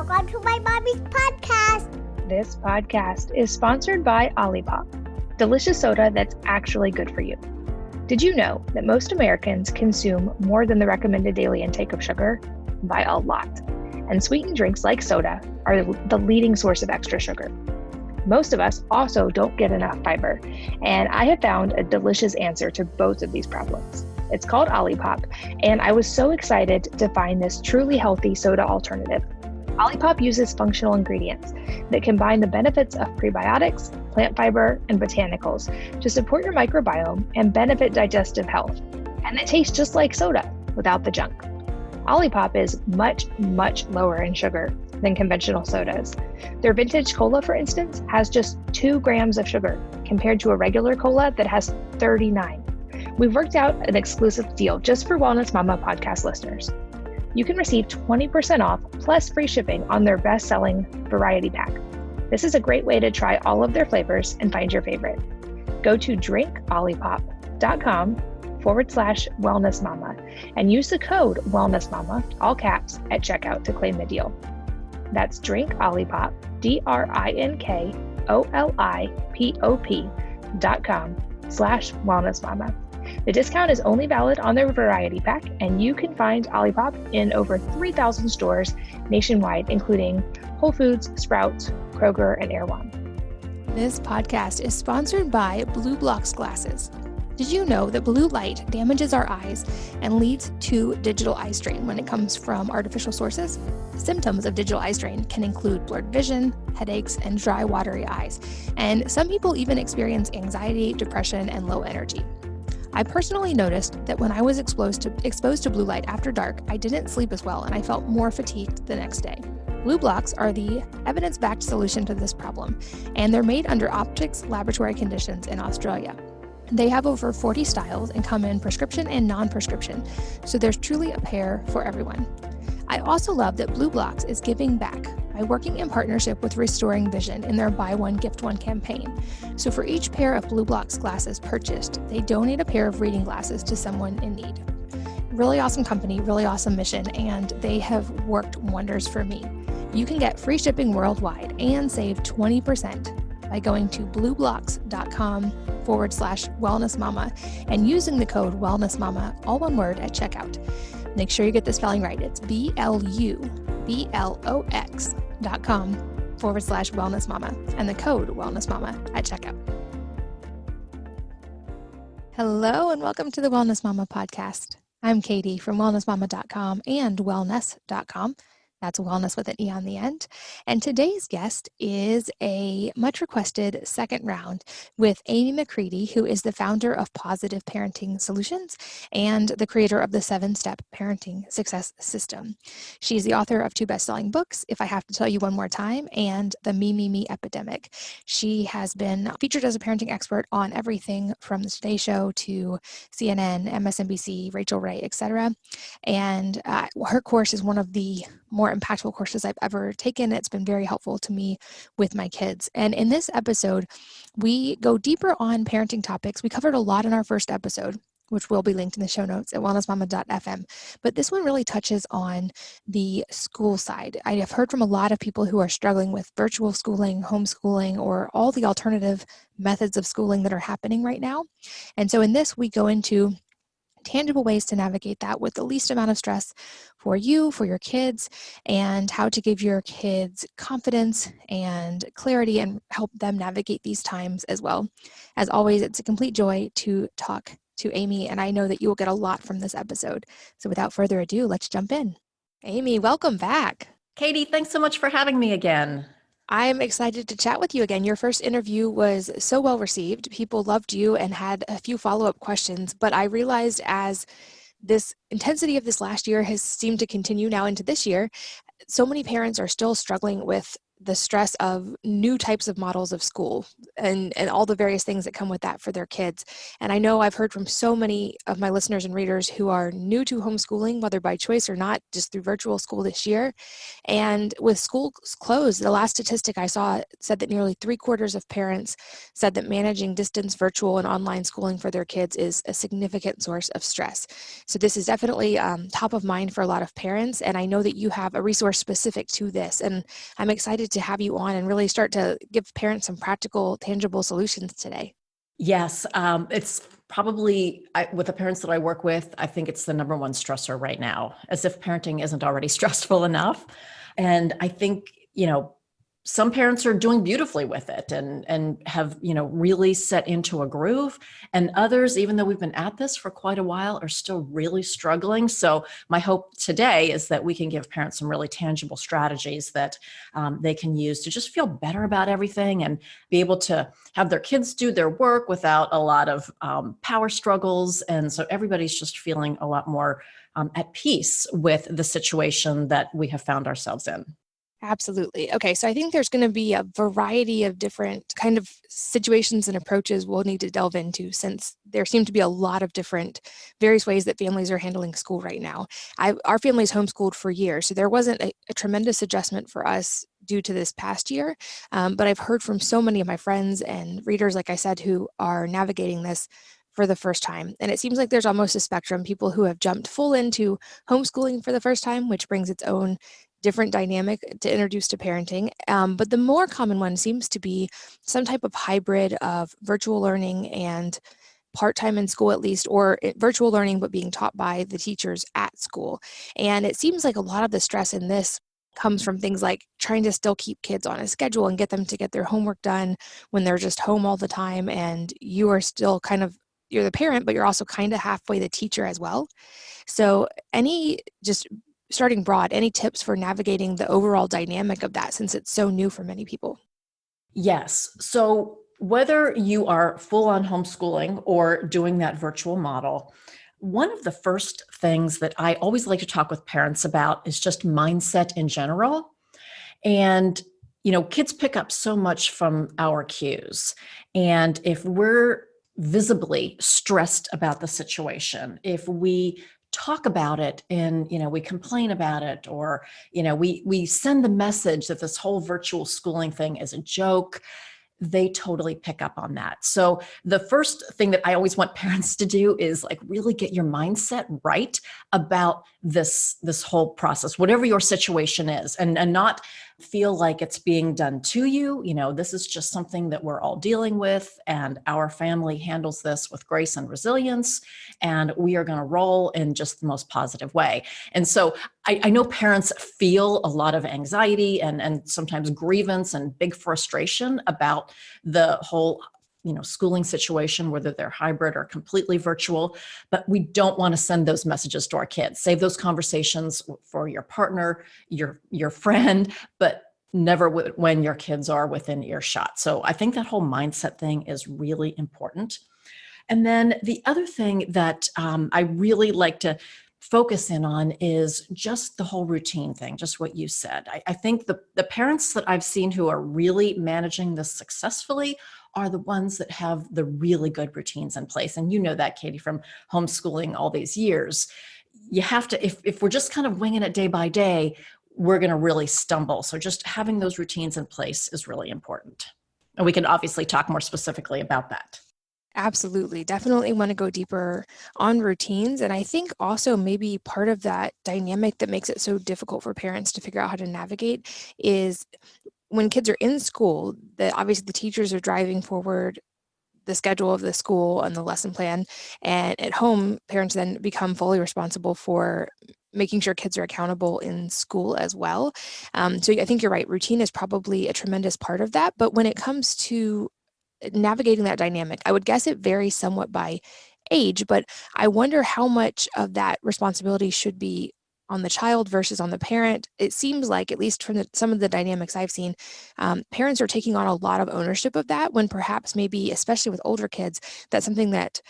Welcome to my mommy's podcast. This podcast is sponsored by Olipop, delicious soda that's actually good for you. Did you know that most Americans consume more than the recommended daily intake of sugar? By a lot. And sweetened drinks like soda are the leading source of extra sugar. Most of us also don't get enough fiber, and I have found a delicious answer to both of these problems. It's called Olipop, and I was so excited to find this truly healthy soda alternative. Olipop uses functional ingredients that combine the benefits of prebiotics, plant fiber, and botanicals to support your microbiome and benefit digestive health. And it tastes just like soda without the junk. Olipop is much, much lower in sugar than conventional sodas. Their vintage cola, for instance, has just 2 grams of sugar compared to a regular cola that has 39. We've worked out an exclusive deal just for Wellness Mama podcast listeners. You can receive 20% off plus free shipping on their best-selling variety pack. This is a great way to try all of their flavors and find your favorite. Go to drinkolipop.com/wellnessmama and use the code wellnessmama, all caps, at checkout to claim the deal. That's drinkolipop, drinkolipop.com/wellnessmama. The discount is only valid on their variety pack, and you can find Olipop in over 3,000 stores nationwide, including Whole Foods, Sprouts, Kroger, and Erewhon. This podcast is sponsored by Blue Blocks glasses. Did you know that blue light damages our eyes and leads to digital eye strain when it comes from artificial sources? Symptoms of digital eye strain can include blurred vision, headaches, and dry, watery eyes. And some people even experience anxiety, depression, and low energy. I personally noticed that when I was exposed to blue light after dark, I didn't sleep as well and I felt more fatigued the next day. Blue Blocks are the evidence-backed solution to this problem, and they're made under optics laboratory conditions in Australia. They have over 40 styles and come in prescription and non-prescription, so there's truly a pair for everyone. I also love that Blue Blocks is giving back by working in partnership with Restoring Vision in their Buy One, Gift One campaign. So for each pair of Blue Blocks glasses purchased, they donate a pair of reading glasses to someone in need. Really awesome company, really awesome mission, and they have worked wonders for me. You can get free shipping worldwide and save 20% by going to blueblocks.com/wellnessmama and using the code wellnessmama, all one word, at checkout. Make sure you get the spelling right. It's BLUBLOX.com/wellnessmama and the code wellnessmama at checkout. Hello and welcome to the Wellness Mama podcast. I'm Katie from wellnessmama.com and wellness.com. That's wellness with an E on the end. And today's guest is a much requested second round with Amy McCready, who is the founder of Positive Parenting Solutions and the creator of the 7-Step Parenting Success System. She's the author of 2 best-selling books, If I Have to Tell You One More Time, and The Me Epidemic. She has been featured as a parenting expert on everything from The Today Show to CNN, MSNBC, Rachel Ray, etc. And her course is one of the more impactful courses I've ever taken. It's been very helpful to me with my kids. And in this episode, we go deeper on parenting topics. We covered a lot in our first episode, which will be linked in the show notes at wellnessmama.fm. But this one really touches on the school side. I have heard from a lot of people who are struggling with virtual schooling, homeschooling, or all the alternative methods of schooling that are happening right now. And so in this, we go into tangible ways to navigate that with the least amount of stress for you, for your kids, and how to give your kids confidence and clarity and help them navigate these times as well. As always, it's a complete joy to talk to Amy, and I know that you will get a lot from this episode. So without further ado, let's jump in. Amy, welcome back. Katie, thanks so much for having me again. I'm excited to chat with you again. Your first interview was so well received. People loved you and had a few follow-up questions, but I realized as this intensity of this last year has seemed to continue now into this year, so many parents are still struggling with the stress of new types of models of school and all the various things that come with that for their kids. And I know I've heard from so many of my listeners and readers who are new to homeschooling, whether by choice or not, just through virtual school this year. And with schools closed, the last statistic I saw said that nearly 3/4 of parents said that managing distance, virtual, and online schooling for their kids is a significant source of stress. So this is definitely top of mind for a lot of parents. And I know that you have a resource specific to this. And I'm excited to have you on and really start to give parents some practical, tangible solutions today. Yes, it's probably, with the parents that I work with, I think it's the number one stressor right now, as if parenting isn't already stressful enough. And I think, some parents are doing beautifully with it and have, really set into a groove. And others, even though we've been at this for quite a while, are still really struggling. So my hope today is that we can give parents some really tangible strategies that they can use to just feel better about everything and be able to have their kids do their work without a lot of power struggles. And so everybody's just feeling a lot more at peace with the situation that we have found ourselves in. Absolutely. Okay, so I think there's going to be a variety of different kind of situations and approaches we'll need to delve into, since there seem to be a lot of different various ways that families are handling school right now. Our family's homeschooled for years, so there wasn't a tremendous adjustment for us due to this past year. But I've heard from so many of my friends and readers, like I said, who are navigating this for the first time. And it seems like there's almost a spectrum, people who have jumped full into homeschooling for the first time, which brings its own different dynamic to introduce to parenting. But the more common one seems to be some type of hybrid of virtual learning and part-time in school at least, or virtual learning but being taught by the teachers at school. And it seems like a lot of the stress in this comes from things like trying to still keep kids on a schedule and get them to get their homework done when they're just home all the time, and you are still you're the parent, but you're also kind of halfway the teacher as well. So starting broad, any tips for navigating the overall dynamic of that, since it's so new for many people? Yes. So whether you are full on homeschooling or doing that virtual model, one of the first things that I always like to talk with parents about is just mindset in general. And, kids pick up so much from our cues. And if we're visibly stressed about the situation, if we talk about it and we complain about it, or we send the message that this whole virtual schooling thing is a joke, they totally pick up on that. So the first thing that I always want parents to do is really get your mindset right about this whole process, whatever your situation is, and not feel like it's being done to you. This is just something that we're all dealing with, and our family handles this with grace and resilience, and we are going to roll in just the most positive way. And so I know parents feel a lot of anxiety and sometimes grievance and big frustration about the whole schooling situation, whether they're hybrid or completely virtual, but we don't want to send those messages to our kids. Save those conversations for your partner, your friend, but never when your kids are within earshot. So I think that whole mindset thing is really important. And then the other thing that I really like to focus in on is just the whole routine thing, just what you said. I think the parents that I've seen who are really managing this successfully are the ones that have the really good routines in place. And you know that, Katie, from homeschooling all these years. You have to, if we're just kind of winging it day by day, we're going to really stumble. So just having those routines in place is really important. And we can obviously talk more specifically about that. Absolutely. Definitely want to go deeper on routines. And I think also maybe part of that dynamic that makes it so difficult for parents to figure out how to navigate is when kids are in school, that obviously the teachers are driving forward the schedule of the school and the lesson plan. And at home, parents then become fully responsible for making sure kids are accountable in school as well. So I think you're right. Routine is probably a tremendous part of that. But when it comes to navigating that dynamic, I would guess it varies somewhat by age, but I wonder how much of that responsibility should be on the child versus on the parent. It seems like, at least from some of the dynamics I've seen, parents are taking on a lot of ownership of that, when perhaps maybe, especially with older kids, that's something that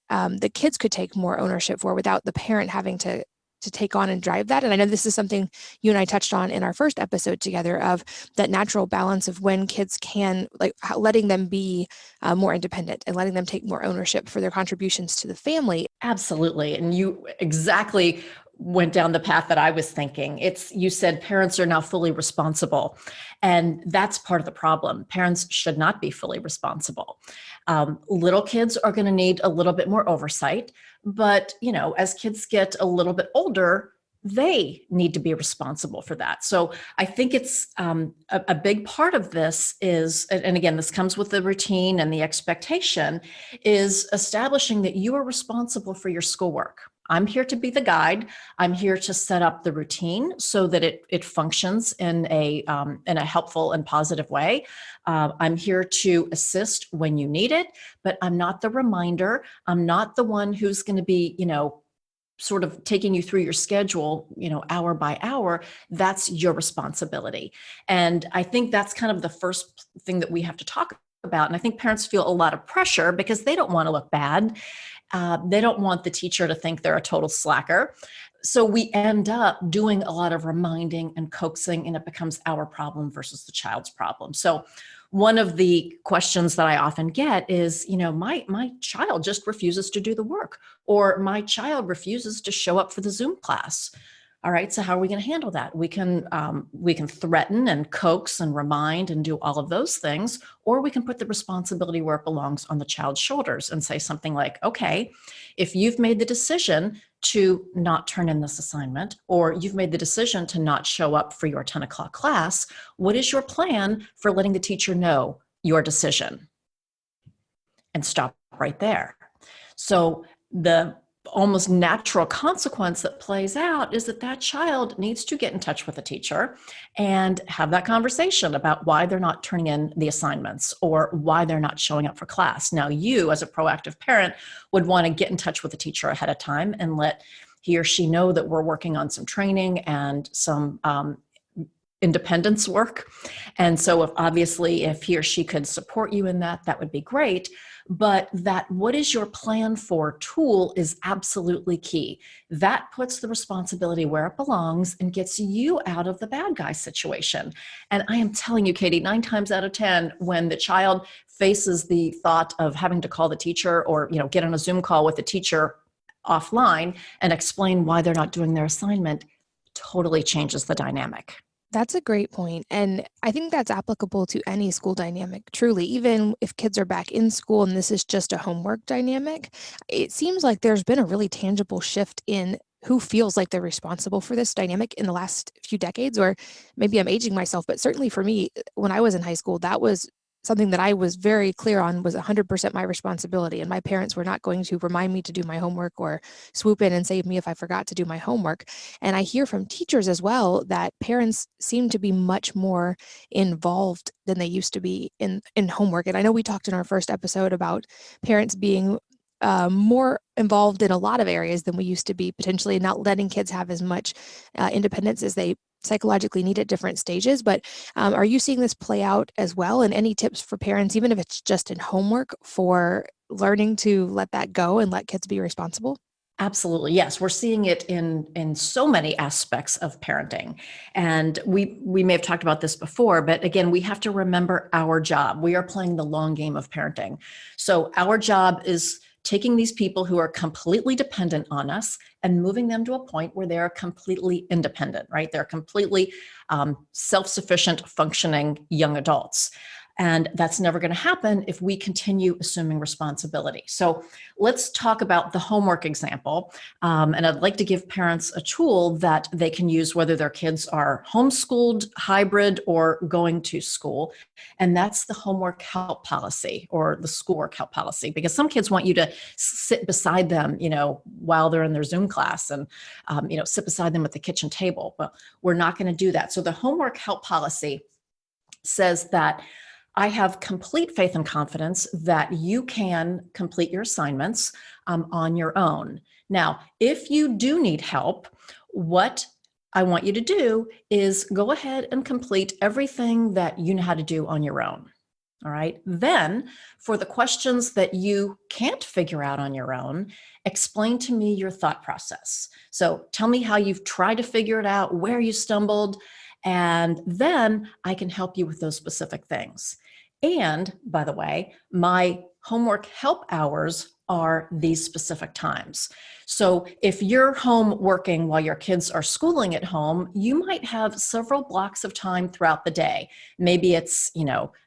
the kids could take more ownership for without the parent having to to take on and drive that. And I know this is something you and I touched on in our first episode together, of that natural balance of when kids can, like, letting them be more independent and letting them take more ownership for their contributions to the family. Absolutely. And you exactly went down the path that I was thinking. You said parents are now fully responsible. And that's part of the problem. Parents should not be fully responsible. Little kids are going to need a little bit more oversight. But, as kids get a little bit older, they need to be responsible for that. So I think it's a big part of this is, and again, this comes with the routine and the expectation, is establishing that you are responsible for your schoolwork. I'm here to be the guide. I'm here to set up the routine so that it functions in a helpful and positive way. I'm here to assist when you need it, but I'm not the reminder. I'm not the one who's going to be, sort of taking you through your schedule, hour by hour. That's your responsibility. And I think that's kind of the first thing that we have to talk about. And I think parents feel a lot of pressure because they don't want to look bad. They don't want the teacher to think they're a total slacker. So we end up doing a lot of reminding and coaxing, and it becomes our problem versus the child's problem. So one of the questions that I often get is, my child just refuses to do the work, or my child refuses to show up for the Zoom class. All right, so how are we going to handle that? We can threaten and coax and remind and do all of those things, or we can put the responsibility where it belongs on the child's shoulders and say something like, okay, if you've made the decision to not turn in this assignment, or you've made the decision to not show up for your 10 o'clock class, what is your plan for letting the teacher know your decision? And stop right there. So the almost natural consequence that plays out is that child needs to get in touch with the teacher and have that conversation about why they're not turning in the assignments or why they're not showing up for class. Now, you as a proactive parent would want to get in touch with the teacher ahead of time and let he or she know that we're working on some training and some independence work. And so if he or she could support you in that, that would be great. But that what is your plan for tool is absolutely key. That puts the responsibility where it belongs and gets you out of the bad guy situation. And I am telling you, Katie, 9 times out of 10, when the child faces the thought of having to call the teacher or, get on a Zoom call with the teacher offline and explain why they're not doing their assignment, totally changes the dynamic. That's a great point. And I think that's applicable to any school dynamic, truly. Even if kids are back in school and this is just a homework dynamic, it seems like there's been a really tangible shift in who feels like they're responsible for this dynamic in the last few decades. Or maybe I'm aging myself, but certainly for me, when I was in high school, that was something that I was very clear on was 100% my responsibility. And my parents were not going to remind me to do my homework or swoop in and save me if I forgot to do my homework. And I hear from teachers as well that parents seem to be much more involved than they used to be in homework. And I know we talked in our first episode about parents being more involved in a lot of areas than we used to be, potentially not letting kids have as much independence as they psychologically need at different stages. But are you seeing this play out as well? And any tips for parents, even if it's just in homework, for learning to let that go and let kids be responsible? Absolutely. Yes. We're seeing it in so many aspects of parenting. And we may have talked about this before, but again, we have to remember our job. We are playing the long game of parenting. So our job is taking these people who are completely dependent on us and moving them to a point where they're completely independent, right? They're completely self-sufficient, functioning young adults. And that's never going to happen if we continue assuming responsibility. So let's talk about the homework example. And I'd like to give parents a tool that they can use whether their kids are homeschooled, hybrid, or going to school. And that's the homework help policy or the schoolwork help policy, because some kids want you to sit beside them, while they're in their Zoom class and, sit beside them at the kitchen table. Well, we're not going to do that. So the homework help policy says that I have complete faith and confidence that you can complete your assignments on your own. Now, if you do need help, what I want you to do is go ahead and complete everything that you know how to do on your own. All right. Then for the questions that you can't figure out on your own, explain to me your thought process. So tell me how you've tried to figure it out, where you stumbled, and then I can help you with those specific things. And by the way, my homework help hours are these specific times. So if you're home working while your kids are schooling at home, you might have several blocks of time throughout the day. Maybe it's,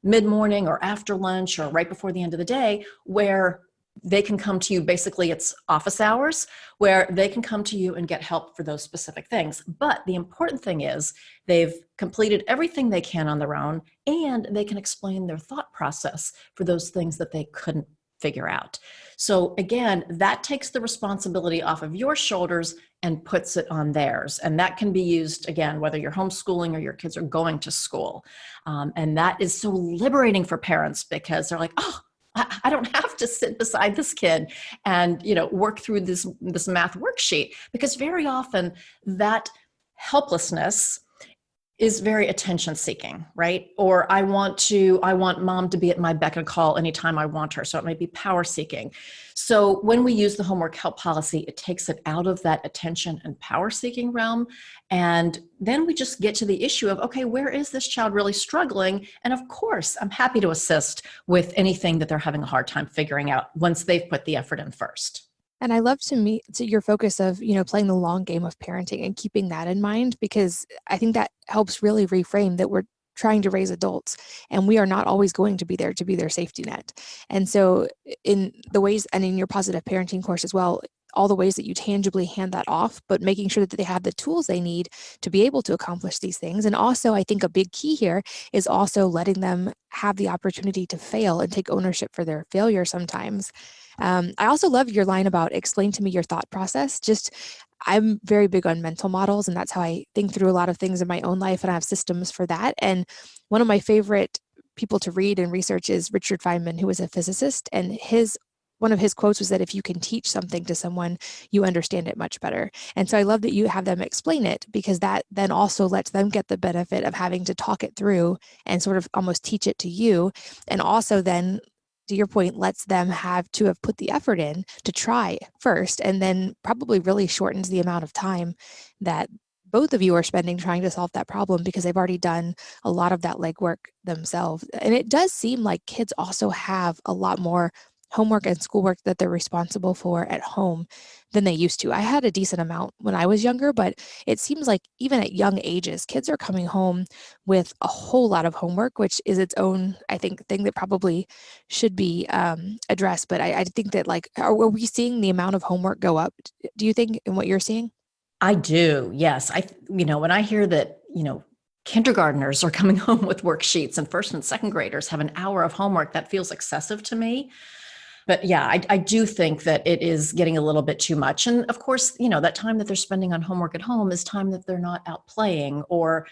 mid-morning or after lunch or right before the end of the day where they can come to you. Basically, it's office hours where they can come to you and get help for those specific things. But the important thing is they've completed everything they can on their own, and they can explain their thought process for those things that they couldn't figure out. So again, that takes the responsibility off of your shoulders and puts it on theirs. And that can be used, again, whether you're homeschooling or your kids are going to school. And that is so liberating for parents because they're like, oh, I don't have to sit beside this kid and, work through this math worksheet, because very often that helplessness is very attention seeking, right? Or I want mom to be at my beck and call anytime I want her. So it might be power seeking. So when we use the homework help policy, it takes it out of that attention and power seeking realm. And then we just get to the issue of, okay, where is this child really struggling? And of course, I'm happy to assist with anything that they're having a hard time figuring out once they've put the effort in first. And I love to your focus of, playing the long game of parenting and keeping that in mind, because I think that helps really reframe that we're trying to raise adults and we are not always going to be there to be their safety net. And so in the ways, and in your positive parenting course as well, all the ways that you tangibly hand that off, but making sure that they have the tools they need to be able to accomplish these things. And also, I think a big key here is also letting them have the opportunity to fail and take ownership for their failure sometimes. I also love your line about explain to me your thought process. I'm very big on mental models, and that's how I think through a lot of things in my own life, and I have systems for that. And one of my favorite people to read and research is Richard Feynman, who was a physicist, and one of his quotes was that if you can teach something to someone, you understand it much better. And so I love that you have them explain it, because that then also lets them get the benefit of having to talk it through and sort of almost teach it to you. And also then, to your point, lets them have put the effort in to try first, and then probably really shortens the amount of time that both of you are spending trying to solve that problem, because they've already done a lot of that legwork themselves. And it does seem like kids also have a lot more homework and schoolwork that they're responsible for at home than they used to. I had a decent amount when I was younger, but it seems like even at young ages, kids are coming home with a whole lot of homework, which is its own, I think, thing that probably should be addressed. But I think that, are we seeing the amount of homework go up? Do you think, in what you're seeing? I do. Yes. When I hear that, kindergartners are coming home with worksheets and first and second graders have an hour of homework, that feels excessive to me. But yeah, I do think that it is getting a little bit too much. And of course, that time that they're spending on homework at home is time that they're not out playing or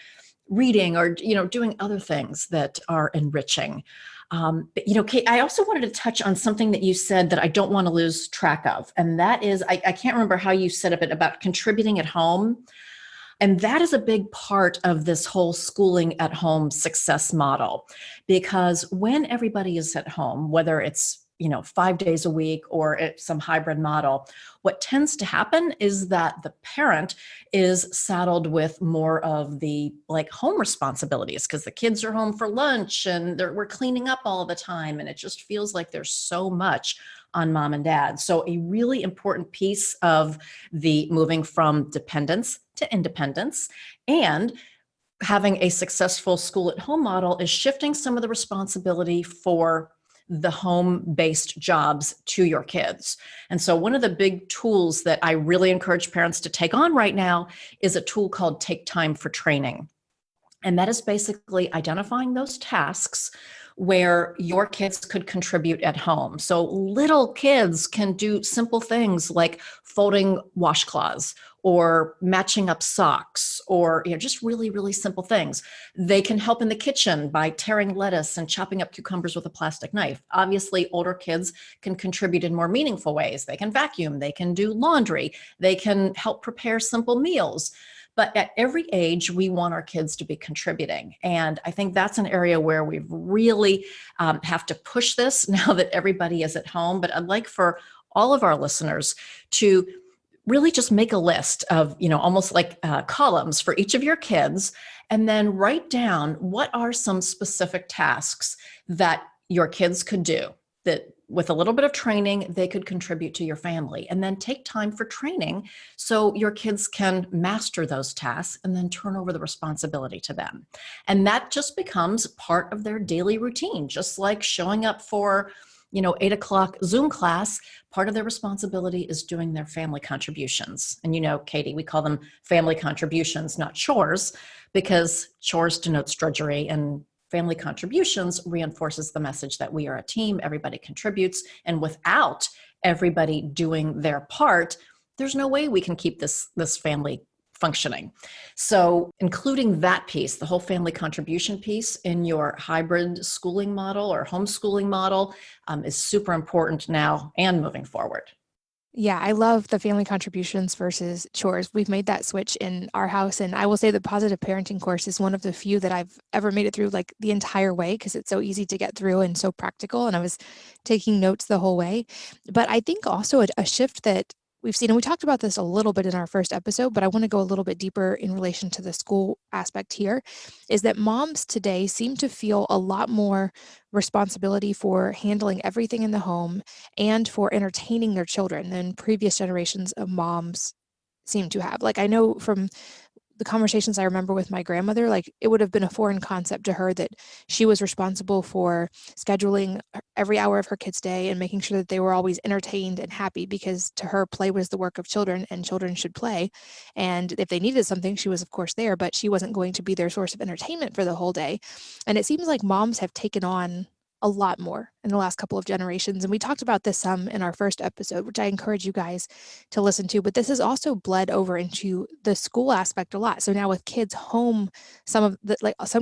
reading or, doing other things that are enriching. But, Kate, I also wanted to touch on something that you said that I don't want to lose track of. And that is, I can't remember how you said it about contributing at home. And that is a big part of this whole schooling at home success model, because when everybody is at home, whether it's 5 days a week or it's some hybrid model, what tends to happen is that the parent is saddled with more of the home responsibilities, because the kids are home for lunch and we're cleaning up all the time. And it just feels like there's so much on mom and dad. So a really important piece of the moving from dependence to independence and having a successful school at home model is shifting some of the responsibility for the home-based jobs to your kids. And so one of the big tools that I really encourage parents to take on right now is a tool called Take Time for Training. And that is basically identifying those tasks where your kids could contribute at home. So little kids can do simple things like folding washcloths or matching up socks or just really, really simple things. They can help in the kitchen by tearing lettuce and chopping up cucumbers with a plastic knife. Obviously, older kids can contribute in more meaningful ways. They can vacuum, they can do laundry, they can help prepare simple meals. But at every age, we want our kids to be contributing. And I think that's an area where we really have to push this now that everybody is at home. But I'd like for all of our listeners to really just make a list of, almost like columns for each of your kids, and then write down what are some specific tasks that your kids could do that with a little bit of training, they could contribute to your family. And then take time for training so your kids can master those tasks and then turn over the responsibility to them. And that just becomes part of their daily routine, just like showing up for 8:00 Zoom class. Part of their responsibility is doing their family contributions. And Katie, we call them family contributions, not chores, because chores denotes drudgery, and family contributions reinforces the message that we are a team, everybody contributes. And without everybody doing their part, there's no way we can keep this family functioning. So including that piece, the whole family contribution piece in your hybrid schooling model or homeschooling model is super important now and moving forward. Yeah, I love the family contributions versus chores. We've made that switch in our house. And I will say the positive parenting course is one of the few that I've ever made it through like the entire way, because it's so easy to get through and so practical. And I was taking notes the whole way. But I think also a shift that we've seen, and we talked about this a little bit in our first episode, but I want to go a little bit deeper in relation to the school aspect here, is that moms today seem to feel a lot more responsibility for handling everything in the home and for entertaining their children than previous generations of moms seem to have. Like, I know from the conversations I remember with my grandmother, like it would have been a foreign concept to her that she was responsible for scheduling every hour of her kids' day and making sure that they were always entertained and happy, because to her, play was the work of children and children should play. And if they needed something, she was of course there, but she wasn't going to be their source of entertainment for the whole day. And it seems like moms have taken on a lot more in the last couple of generations. And we talked about this some in our first episode, which I encourage you guys to listen to, but this has also bled over into the school aspect a lot. So now with kids home, some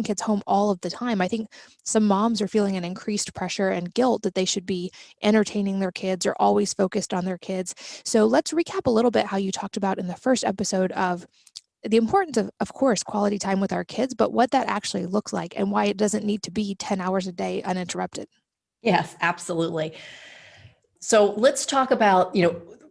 kids home all of the time, I think some moms are feeling an increased pressure and guilt that they should be entertaining their kids or always focused on their kids. So let's recap a little bit how you talked about in the first episode of the importance of course, quality time with our kids, but what that actually looks like and why it doesn't need to be 10 hours a day uninterrupted. Yes, absolutely. So let's talk about,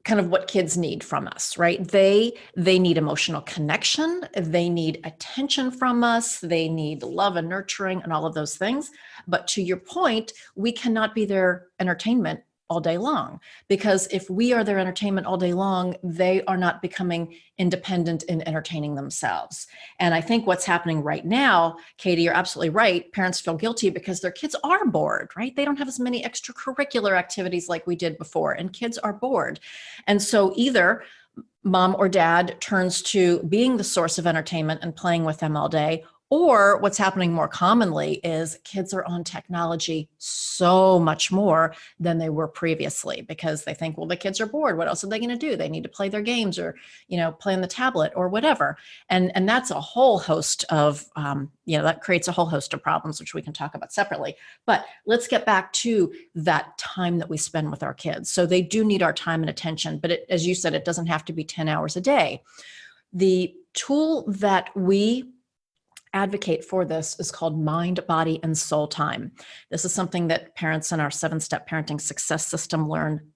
kind of what kids need from us, right? They need emotional connection. They need attention from us. They need love and nurturing and all of those things. But to your point, we cannot be their entertainment all day long, because if we are their entertainment all day long, they are not becoming independent in entertaining themselves. And I think what's happening right now, Katie, you're absolutely right. Parents feel guilty because their kids are bored, right? They don't have as many extracurricular activities like we did before, and kids are bored. And so either mom or dad turns to being the source of entertainment and playing with them all day, or what's happening more commonly is kids are on technology so much more than they were previously, because they think, well, the kids are bored. What else are they going to do? They need to play their games or, play on the tablet or whatever. And that's a whole host of, that creates a whole host of problems, which we can talk about separately. But let's get back to that time that we spend with our kids. So they do need our time and attention. But as you said, it doesn't have to be 10 hours a day. The tool that we advocate for this is called mind, body, and soul time. This is something that parents in our 7-step parenting success system learn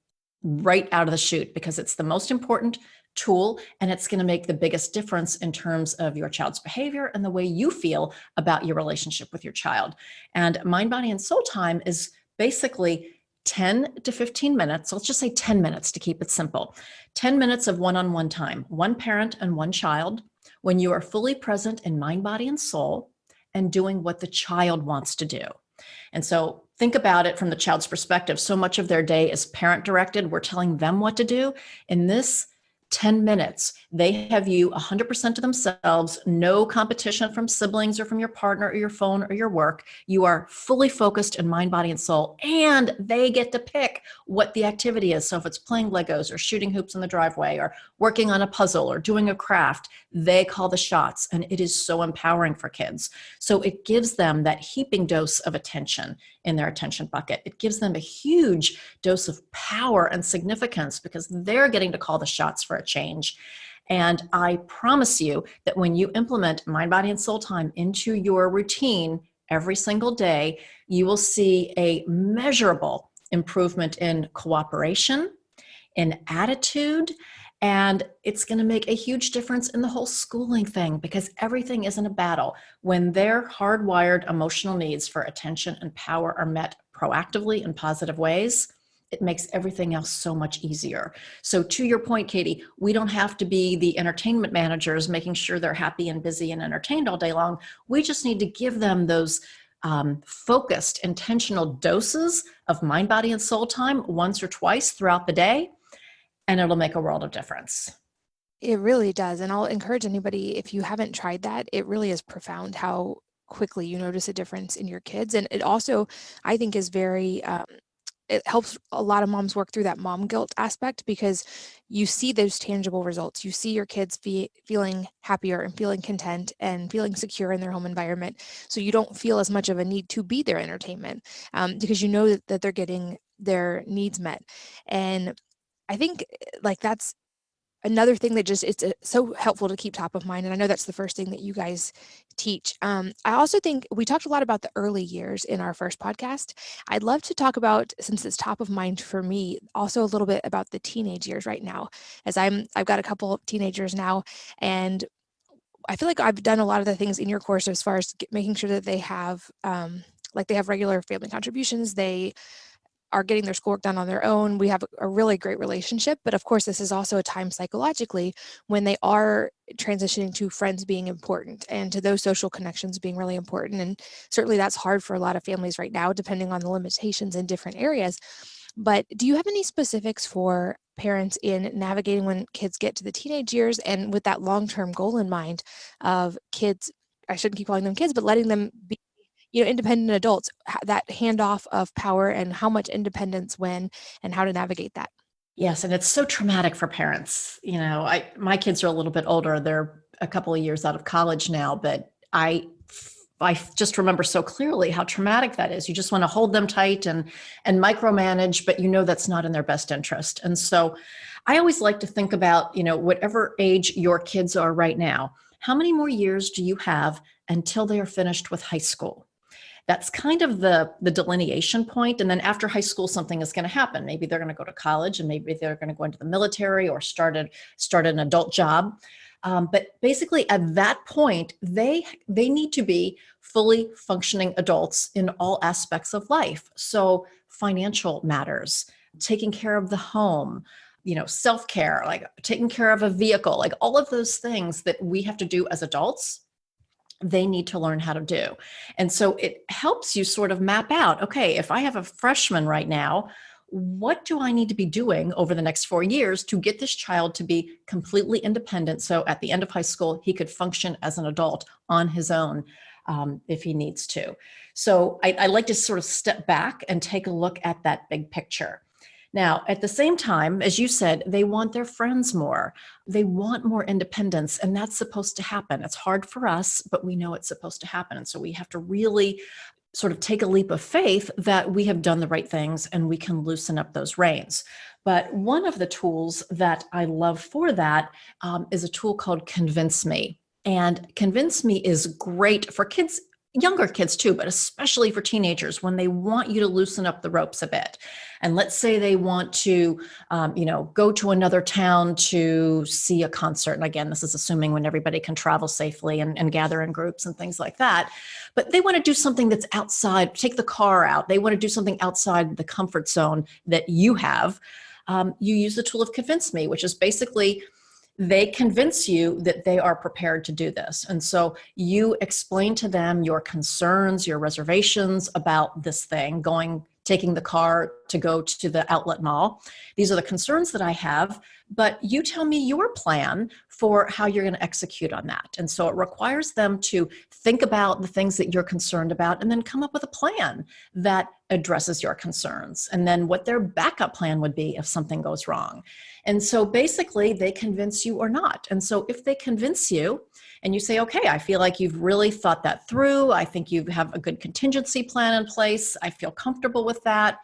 right out of the chute, because it's the most important tool and it's going to make the biggest difference in terms of your child's behavior and the way you feel about your relationship with your child. And mind, body, and soul time is basically 10 to 15 minutes. So let's just say 10 minutes to keep it simple. 10 minutes of one-on-one time, one parent and one child, when you are fully present in mind, body, and soul and doing what the child wants to do. And so think about it from the child's perspective. So much of their day is parent directed. We're telling them what to do. In this 10 minutes, they have you 100% to themselves, no competition from siblings or from your partner or your phone or your work. You are fully focused in mind, body, and soul, and they get to pick what the activity is. So if it's playing Legos or shooting hoops in the driveway or working on a puzzle or doing a craft, they call the shots, and it is so empowering for kids. So it gives them that heaping dose of attention in their attention bucket. It gives them a huge dose of power and significance because they're getting to call the shots for a change. And I promise you that when you implement mind, body, and soul time into your routine every single day, you will see a measurable improvement in cooperation, in attitude, and it's going to make a huge difference in the whole schooling thing because everything isn't a battle. When their hardwired emotional needs for attention and power are met proactively in positive ways, it makes everything else so much easier. So to your point, Katie, we don't have to be the entertainment managers making sure they're happy and busy and entertained all day long. We just need to give them those focused, intentional doses of mind, body, and soul time once or twice throughout the day, and it'll make a world of difference. It really does. And I'll encourage anybody, if you haven't tried that, it really is profound how quickly you notice a difference in your kids. And it also, I think, is very, it helps a lot of moms work through that mom guilt aspect because you see those tangible results. You see your kids feeling happier and feeling content and feeling secure in their home environment. So you don't feel as much of a need to be their entertainment because you know that they're getting their needs met. And I think like that's another thing that just it's so helpful to keep top of mind. And I know that's the first thing that you guys teach. I also think we talked a lot about the early years in our first podcast. I'd love to talk about, since it's top of mind for me, also a little bit about the teenage years right now, as I've got a couple of teenagers now, and I feel like I've done a lot of the things in your course as far as making sure that they have they have regular family contributions. They are getting their schoolwork done on their own. We have a really great relationship, but of course, this is also a time psychologically when they are transitioning to friends being important and to those social connections being really important. And certainly that's hard for a lot of families right now, depending on the limitations in different areas. But do you have any specifics for parents in navigating when kids get to the teenage years and with that long-term goal in mind of kids, I shouldn't keep calling them kids, but letting them be independent adults, that handoff of power and how much independence when and how to navigate that? Yes, and it's so traumatic for parents. My kids are a little bit older. They're a couple of years out of college now, but I just remember so clearly how traumatic that is. You just want to hold them tight and micromanage, but that's not in their best interest. And so I always like to think about, whatever age your kids are right now, how many more years do you have until they are finished with high school? That's kind of the delineation point. And then after high school, something is going to happen. Maybe they're going to go to college, and maybe they're going to go into the military or start an adult job. But basically at that point, they need to be fully functioning adults in all aspects of life. So financial matters, taking care of the home, self-care, like taking care of a vehicle, like all of those things that we have to do as adults, they need to learn how to do. And so it helps you sort of map out, okay, if I have a freshman right now, what do I need to be doing over the next 4 years to get this child to be completely independent? So at the end of high school, he could function as an adult on his own if he needs to. So I like to sort of step back and take a look at that big picture. Now, at the same time, as you said, they want their friends more. They want more independence, and that's supposed to happen. It's hard for us, but we know it's supposed to happen. And so we have to really sort of take a leap of faith that we have done the right things and we can loosen up those reins. But one of the tools that I love for that is a tool called Convince Me. And Convince Me is great for kids, younger kids too, but especially for teenagers when they want you to loosen up the ropes a bit. And let's say they want to, go to another town to see a concert. And again, this is assuming when everybody can travel safely and gather in groups and things like that. But they want to do something that's outside, take the car out. They want to do something outside the comfort zone that you have. You use the tool of Convince Me, which is basically they convince you that they are prepared to do this. And so you explain to them your concerns, your reservations about this thing, taking the car to go to the outlet mall. These are the concerns that I have, but you tell me your plan for how you're going to execute on that. And so it requires them to think about the things that you're concerned about and then come up with a plan that addresses your concerns, and then what their backup plan would be if something goes wrong. And so basically they convince you or not. And so if they convince you and you say, okay, I feel like you've really thought that through. I think you have a good contingency plan in place. I feel comfortable with that.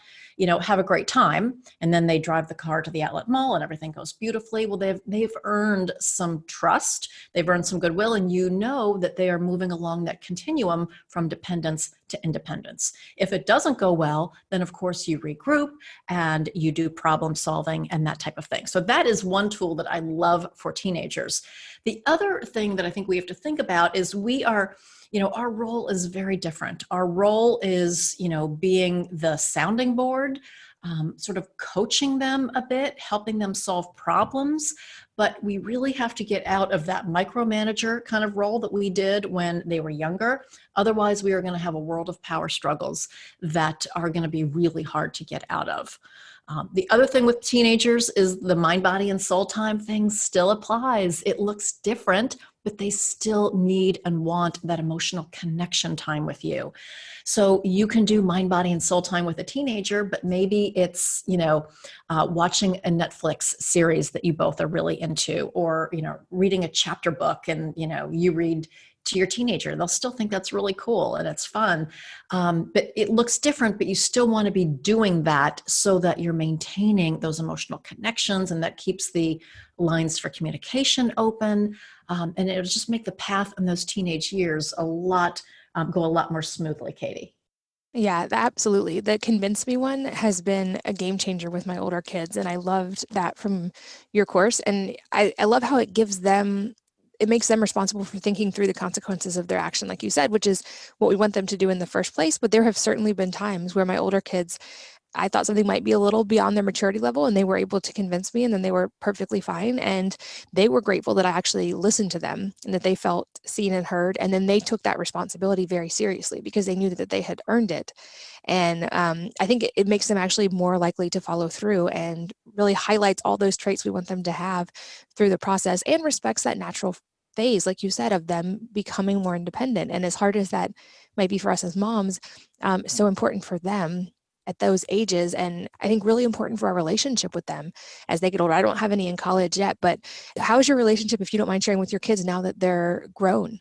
have a great time, and then they drive the car to the outlet mall and everything goes beautifully. Well, they've earned some trust, they've earned some goodwill, and that they are moving along that continuum from dependence to independence. If it doesn't go well, then of course you regroup and you do problem solving and that type of thing. So that is one tool that I love for teenagers. The other thing that I think we have to think about is our role is very different. Our role is, being the sounding board, sort of coaching them a bit, helping them solve problems. But we really have to get out of that micromanager kind of role that we did when they were younger. Otherwise, we are going to have a world of power struggles that are going to be really hard to get out of. The other thing with teenagers is the mind, body, and soul time thing still applies. It looks different, but they still need and want that emotional connection time with you. So you can do mind, body, and soul time with a teenager, but maybe it's, watching a Netflix series that you both are really into, or, reading a chapter book and, you read to your teenager. They'll still think that's really cool and it's fun. But it looks different, but you still want to be doing that so that you're maintaining those emotional connections, and that keeps the lines for communication open. And it'll just make the path in those teenage years go a lot more smoothly, Katie. Yeah, absolutely. The Convince Me one has been a game changer with my older kids. And I loved that from your course. And I love how it makes them responsible for thinking through the consequences of their action, like you said, which is what we want them to do in the first place. But there have certainly been times where my older kids, I thought something might be a little beyond their maturity level, and they were able to convince me, and then they were perfectly fine. And they were grateful that I actually listened to them and that they felt seen and heard. And then they took that responsibility very seriously because they knew that they had earned it. And I think it makes them actually more likely to follow through, and really highlights all those traits we want them to have through the process, and respects that natural phase, like you said, of them becoming more independent. And as hard as that might be for us as moms, so important for them at those ages, and I think really important for our relationship with them as they get older. I don't have any in college yet, but how's your relationship, if you don't mind sharing, with your kids now that they're grown?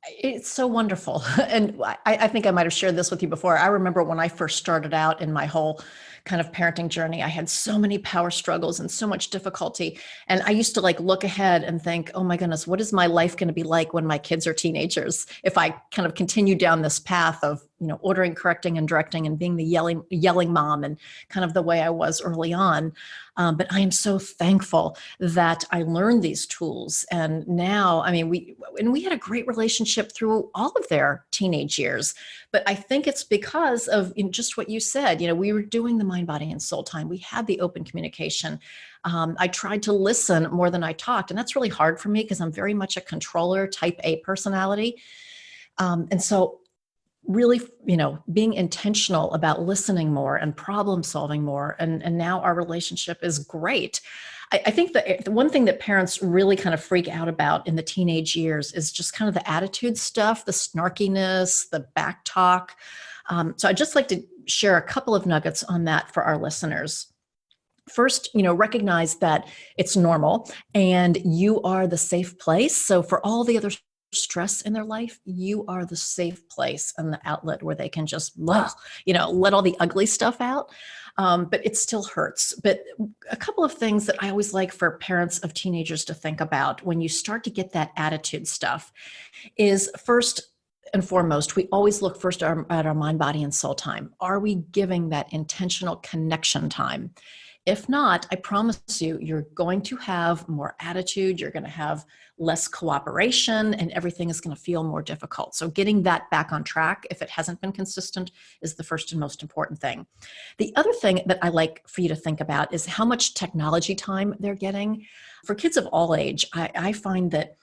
It's so wonderful. And I think I might have shared this with you before. I remember when I first started out in my whole kind of parenting journey, I had so many power struggles and so much difficulty. And I used to look ahead and think, oh my goodness, what is my life going to be like when my kids are teenagers? If I kind of continue down this path of, ordering, correcting, and directing, and being the yelling mom, and kind of the way I was early on. But I am so thankful that I learned these tools. And now, we had a great relationship through all of their teenage years. But I think it's because of just what you said. We were doing the mind, body, and soul time. We had the open communication. I tried to listen more than I talked. And that's really hard for me because I'm very much a controller, type A personality. And so really, being intentional about listening more and problem solving more. And now our relationship is great. I think the one thing that parents really kind of freak out about in the teenage years is just kind of the attitude stuff, the snarkiness, the back talk. So I'd just like to share a couple of nuggets on that for our listeners. First, recognize that it's normal and you are the safe place. So for all the other stress in their life, you are the safe place and the outlet where they can just, let all the ugly stuff out. But it still hurts. But a couple of things that I always like for parents of teenagers to think about when you start to get that attitude stuff is, first and foremost, we always look first at our mind, body, and soul time. Are we giving that intentional connection time? If not, I promise you, you're going to have more attitude, you're going to have less cooperation, and everything is going to feel more difficult. So getting that back on track, if it hasn't been consistent, is the first and most important thing. The other thing that I like for you to think about is how much technology time they're getting. For kids of all age, I find that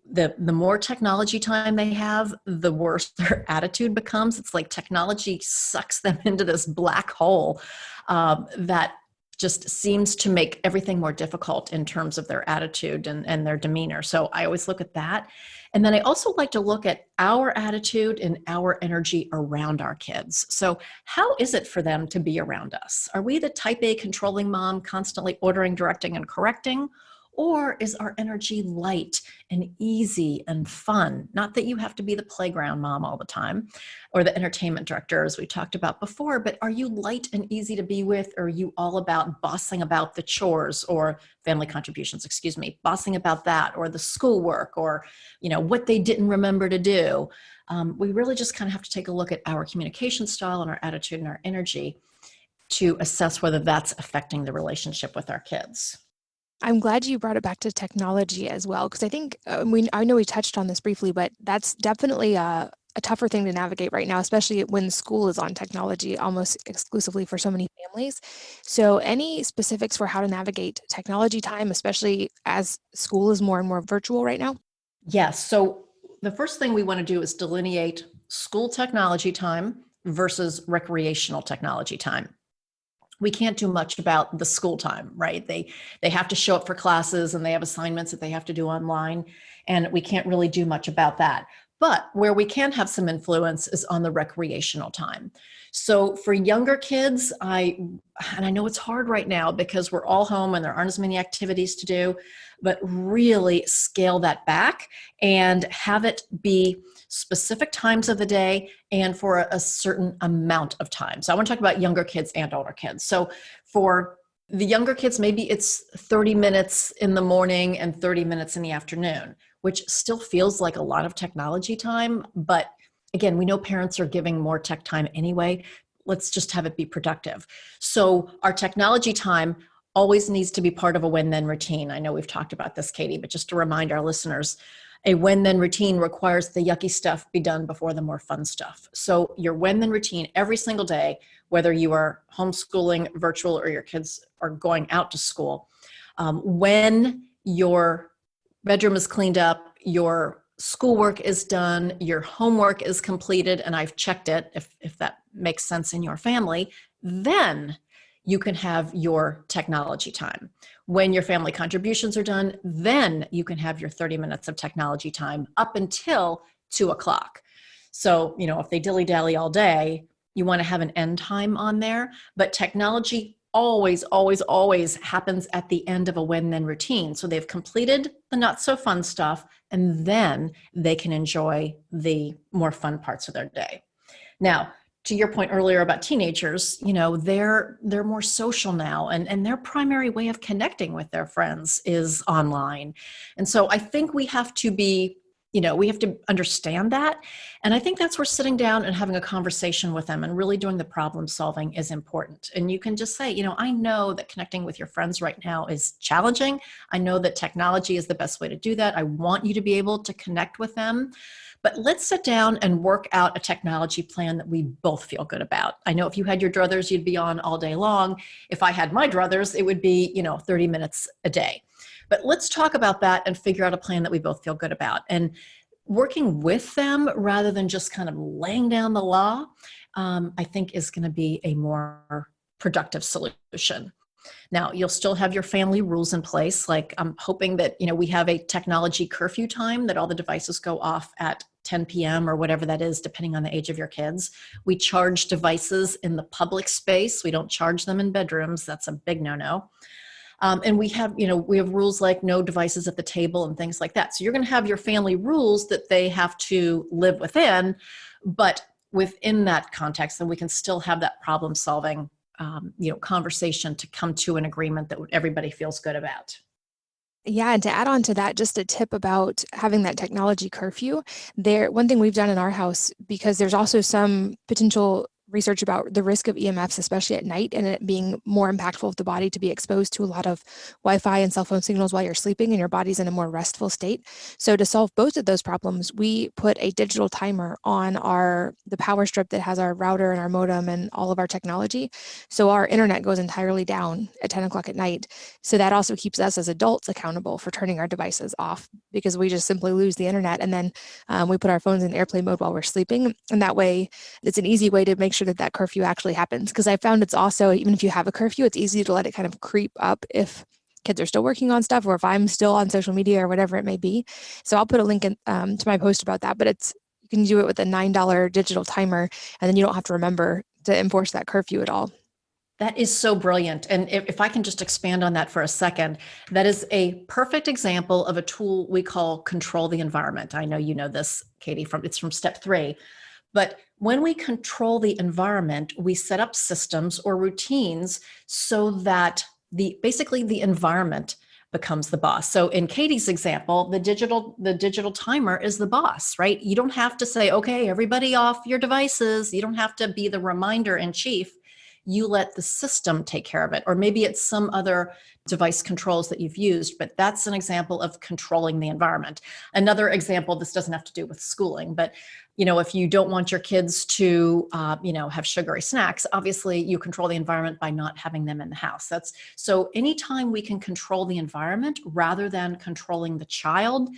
the more technology time they have, the worse their attitude becomes. It's like technology sucks them into this black hole that just seems to make everything more difficult in terms of their attitude and their demeanor. So I always look at that. And then I also like to look at our attitude and our energy around our kids. So how is it for them to be around us? Are we the type A controlling mom, constantly ordering, directing, and correcting? Or is our energy light and easy and fun? Not that you have to be the playground mom all the time or the entertainment director, as we talked about before, but are you light and easy to be with? Or are you all about bossing about the chores or family contributions, bossing about that, or the schoolwork, or, what they didn't remember to do? We really just kind of have to take a look at our communication style and our attitude and our energy to assess whether that's affecting the relationship with our kids. I'm glad you brought it back to technology as well, because I think I know we touched on this briefly, but that's definitely a tougher thing to navigate right now, especially when school is on technology almost exclusively for so many families. So any specifics for how to navigate technology time, especially as school is more and more virtual right now? Yes. So the first thing we want to do is delineate school technology time versus recreational technology time. We can't do much about the school time, right? They have to show up for classes and they have assignments that they have to do online, and we can't really do much about that. But where we can have some influence is on the recreational time. So for younger kids, I know it's hard right now because we're all home and there aren't as many activities to do, but really scale that back and have it be specific times of the day and for a certain amount of time. So I want to talk about younger kids and older kids. So for the younger kids, maybe it's 30 minutes in the morning and 30 minutes in the afternoon, which still feels like a lot of technology time. But again, we know parents are giving more tech time anyway. Let's just have it be productive. So our technology time always needs to be part of a when-then routine. I know we've talked about this, Katie, but just to remind our listeners, a when-then routine requires the yucky stuff be done before the more fun stuff. So your when-then routine every single day, whether you are homeschooling, virtual, or your kids are going out to school, when your bedroom is cleaned up, your schoolwork is done, your homework is completed, and I've checked it, if that makes sense in your family, then you can have your technology time. When your family contributions are done, then you can have your 30 minutes of technology time up until 2:00. So, if they dilly-dally all day, you want to have an end time on there, but technology always, always, always happens at the end of a when-then routine. So they've completed the not so fun stuff, and then they can enjoy the more fun parts of their day. Now, to your point earlier about teenagers, they're more social now, and their primary way of connecting with their friends is online. And so I think we have to be, we have to understand that. And I think that's where sitting down and having a conversation with them and really doing the problem solving is important. And you can just say, I know that connecting with your friends right now is challenging. I know that technology is the best way to do that. I want you to be able to connect with them. But let's sit down and work out a technology plan that we both feel good about. I know if you had your druthers, you'd be on all day long. If I had my druthers, it would be, 30 minutes a day. But let's talk about that and figure out a plan that we both feel good about. And working with them rather than just kind of laying down the law, I think is going to be a more productive solution. Now, you'll still have your family rules in place. Like I'm hoping that, we have a technology curfew time that all the devices go off at 10 p.m. or whatever that is, depending on the age of your kids. We charge devices in the public space. We don't charge them in bedrooms. That's a big no-no. And we have rules like no devices at the table and things like that. So you're going to have your family rules that they have to live within, but within that context, then we can still have that problem solving conversation to come to an agreement that everybody feels good about. Yeah, and to add on to that, just a tip about having that technology curfew. One thing we've done in our house, because there's also some potential research about the risk of EMFs, especially at night, and it being more impactful of the body to be exposed to a lot of Wi-Fi and cell phone signals while you're sleeping and your body's in a more restful state. So to solve both of those problems, we put a digital timer on the power strip that has our router and our modem and all of our technology. So our internet goes entirely down at 10 o'clock at night. So that also keeps us as adults accountable for turning our devices off, because we just simply lose the internet, and then we put our phones in airplane mode while we're sleeping. And that way, it's an easy way to make sure that curfew actually happens. Because I found it's also, even if you have a curfew, it's easy to let it kind of creep up if kids are still working on stuff, or if I'm still on social media or whatever it may be. So I'll put a link to my post about that, but you can do it with a $9 digital timer, and then you don't have to remember to enforce that curfew at all. That is so brilliant. And if I can just expand on that for a second, that is a perfect example of a tool we call control the environment. I know you know this, Katie, it's from step 3. But when we control the environment, we set up systems or routines so that basically the environment becomes the boss. So in Katie's example, the digital timer is the boss, right? You don't have to say, okay, everybody off your devices. You don't have to be the reminder in chief. You let the system take care of it. Or maybe it's some other device controls that you've used, but that's an example of controlling the environment. Another example, this doesn't have to do with schooling, but if you don't want your kids to, have sugary snacks, obviously you control the environment by not having them in the house. So anytime we can control the environment rather than controlling the child,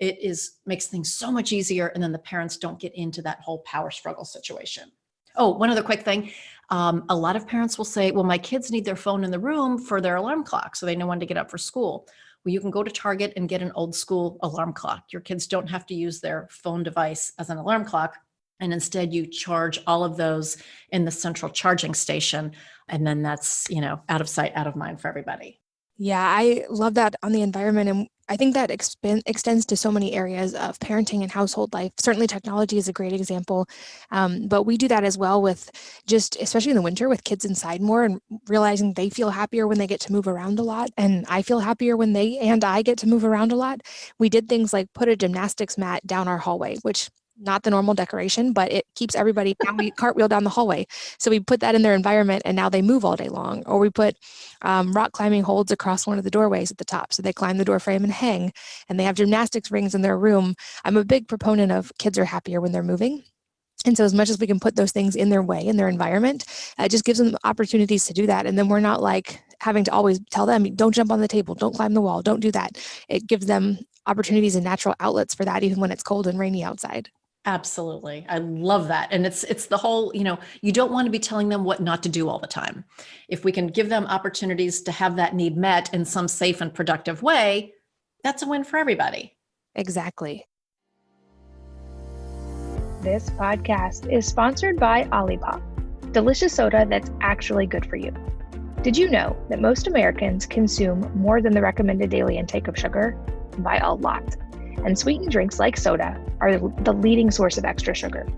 makes things so much easier. And then the parents don't get into that whole power struggle situation. Oh, one other quick thing. A lot of parents will say, well, my kids need their phone in the room for their alarm clock, so they know when to get up for school. Well, you can go to Target and get an old school alarm clock. Your kids don't have to use their phone device as an alarm clock. And instead you charge all of those in the central charging station. And then that's, out of sight, out of mind for everybody. Yeah, I love that on the environment. And I think that extends to so many areas of parenting and household life. Certainly technology is a great example. But we do that as well with especially in the winter with kids inside more and realizing they feel happier when they get to move around a lot. And I feel happier when they and I get to move around a lot. We did things like put a gymnastics mat down our hallway, which not the normal decoration, but it keeps everybody we cartwheel down the hallway. So we put that in their environment and now they move all day long. Or we put rock climbing holds across one of the doorways at the top. So they climb the door frame and hang, and they have gymnastics rings in their room. I'm a big proponent of kids are happier when they're moving. And so as much as we can put those things in their way, in their environment, it just gives them opportunities to do that. And then we're not like having to always tell them, don't jump on the table, don't climb the wall, don't do that. It gives them opportunities and natural outlets for that, even when it's cold and rainy outside. Absolutely. I love that. And it's the whole, you don't want to be telling them what not to do all the time. If we can give them opportunities to have that need met in some safe and productive way, that's a win for everybody. Exactly. This podcast is sponsored by Olipop, delicious soda that's actually good for you. Did you know that most Americans consume more than the recommended daily intake of sugar? By a lot. And sweetened drinks like soda are the leading source of extra sugar.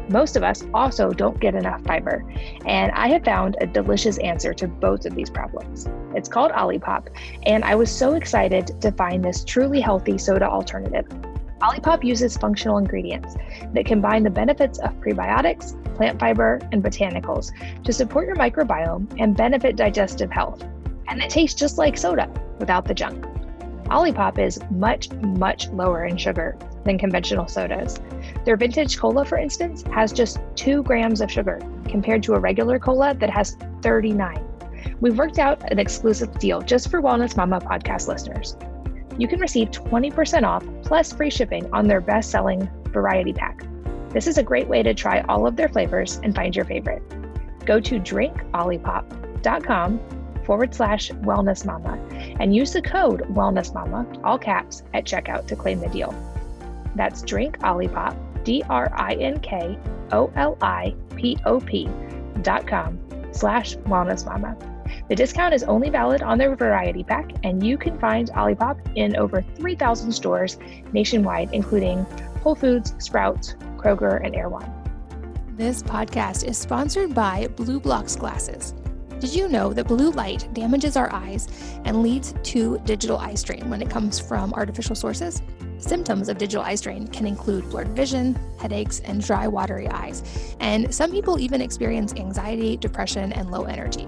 Most of us also don't get enough fiber, and I have found a delicious answer to both of these problems. It's called Olipop, and I was so excited to find this truly healthy soda alternative. Olipop uses functional ingredients that combine the benefits of prebiotics, plant fiber, and botanicals to support your microbiome and benefit digestive health. And it tastes just like soda without the junk. Olipop is much, much lower in sugar than conventional sodas. Their vintage cola, for instance, has just 2 grams of sugar compared to a regular cola that has 39. We've worked out an exclusive deal just for Wellness Mama podcast listeners. You can receive 20% off plus free shipping on their best-selling variety pack. This is a great way to try all of their flavors and find your favorite. Go to drinkolipop.com/Wellness Mama and use the code Wellness Mama, all caps, at checkout to claim the deal. That's drinkolipop, drinkolipop.com/Wellness Mama. The discount is only valid on their variety pack, and you can find Olipop in over 3,000 stores nationwide, including Whole Foods, Sprouts, Kroger, and Erewhon. This podcast is sponsored by Blue Blocks Glasses. Did you know that blue light damages our eyes and leads to digital eye strain when it comes from artificial sources? Symptoms of digital eye strain can include blurred vision, headaches, and dry, watery eyes. And some people even experience anxiety, depression, and low energy.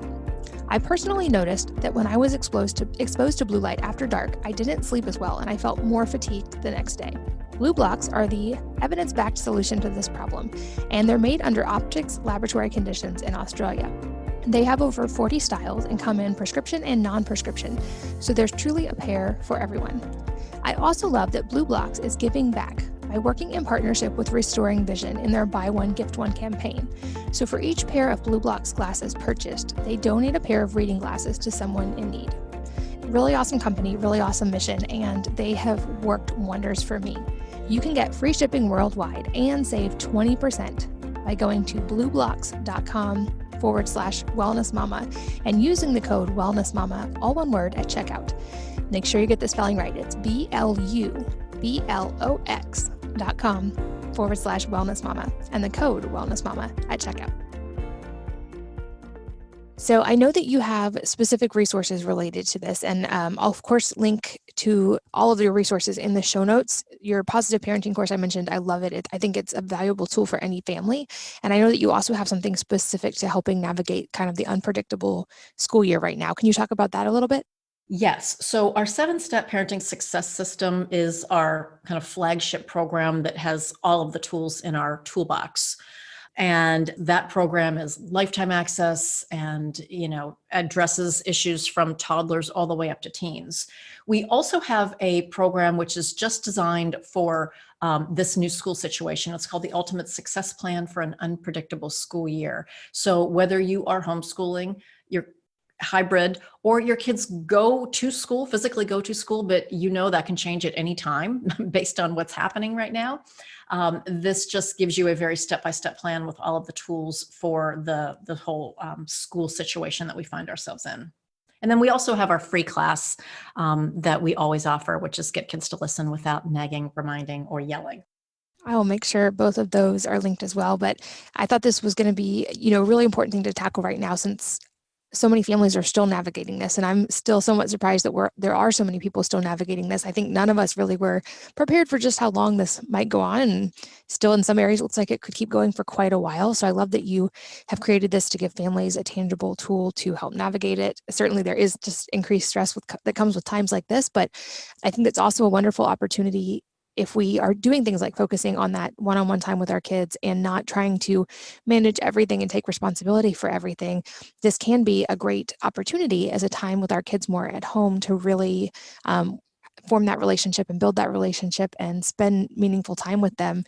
I personally noticed that when I was exposed to blue light after dark, I didn't sleep as well and I felt more fatigued the next day. Blue blocks are the evidence-backed solution to this problem, and they're made under optics laboratory conditions in Australia. They have over 40 styles and come in prescription and non-prescription, so there's truly a pair for everyone. I also love that Blue Blocks is giving back by working in partnership with Restoring Vision in their Buy One, Gift One campaign. So for each pair of Blue Blocks glasses purchased, they donate a pair of reading glasses to someone in need. Really awesome company, really awesome mission, and they have worked wonders for me. You can get free shipping worldwide and save 20% by going to blueblocks.com BLUX.com/wellnessmama and using the code wellnessmama, all one word, at checkout. Make sure you get the spelling right. It's BLUBLOX.com/wellnessmama and the code wellnessmama at checkout. So I know that you have specific resources related to this, and I'll of course link to all of your resources in the show notes. Your positive parenting course I mentioned, I love it. I think it's a valuable tool for any family. And I know that you also have something specific to helping navigate kind of the unpredictable school year right now. Can you talk about that a little bit? Yes. So our 7-step parenting success system is our kind of flagship program that has all of the tools in our toolbox. And that program is lifetime access and, addresses issues from toddlers all the way up to teens. We also have a program which is just designed for this new school situation. It's called the Ultimate Success Plan for an Unpredictable School Year. So whether you are homeschooling, you're hybrid, or your kids physically go to school, but that can change at any time based on what's happening right now. This just gives you a very step-by-step plan with all of the tools for the whole school situation that we find ourselves in. And then we also have our free class that we always offer, which is get kids to listen without nagging, reminding, or yelling. I will make sure both of those are linked as well. But I thought this was going to be, a really important thing to tackle right now, since so many families are still navigating this. And I'm still somewhat surprised that there are so many people still navigating this. I think none of us really were prepared for just how long this might go on. And still in some areas, it looks like it could keep going for quite a while. So I love that you have created this to give families a tangible tool to help navigate it. Certainly there is just increased stress that comes with times like this, but I think that's also a wonderful opportunity if we are doing things like focusing on that one-on-one time with our kids and not trying to manage everything and take responsibility for everything. This can be a great opportunity as a time with our kids more at home to really form that relationship and build that relationship and spend meaningful time with them.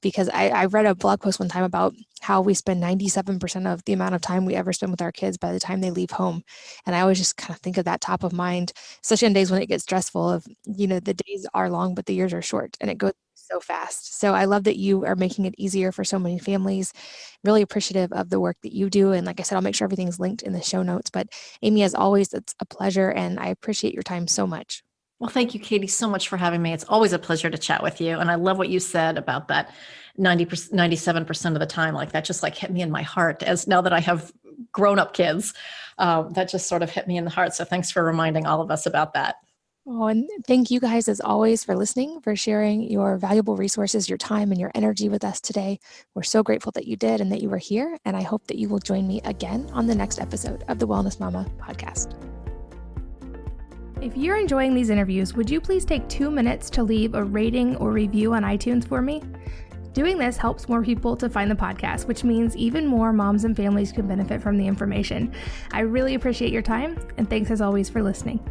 Because I read a blog post one time about how we spend 97% of the amount of time we ever spend with our kids by the time they leave home. And I always just kind of think of that top of mind, especially on days when it gets stressful of, the days are long, but the years are short and it goes so fast. So I love that you are making it easier for so many families. Really appreciative of the work that you do. And like I said, I'll make sure everything's linked in the show notes. But Amy, as always, it's a pleasure. And I appreciate your time so much. Well, thank you, Katie, so much for having me. It's always a pleasure to chat with you. And I love what you said about that 97% of the time. Like that just hit me in my heart, as now that I have grown-up kids, that just sort of hit me in the heart. So thanks for reminding all of us about that. Oh, and thank you guys, as always, for listening, for sharing your valuable resources, your time, and your energy with us today. We're so grateful that you did and that you were here. And I hope that you will join me again on the next episode of the Wellness Mama podcast. If you're enjoying these interviews, would you please take 2 minutes to leave a rating or review on iTunes for me? Doing this helps more people to find the podcast, which means even more moms and families can benefit from the information. I really appreciate your time, and thanks as always for listening.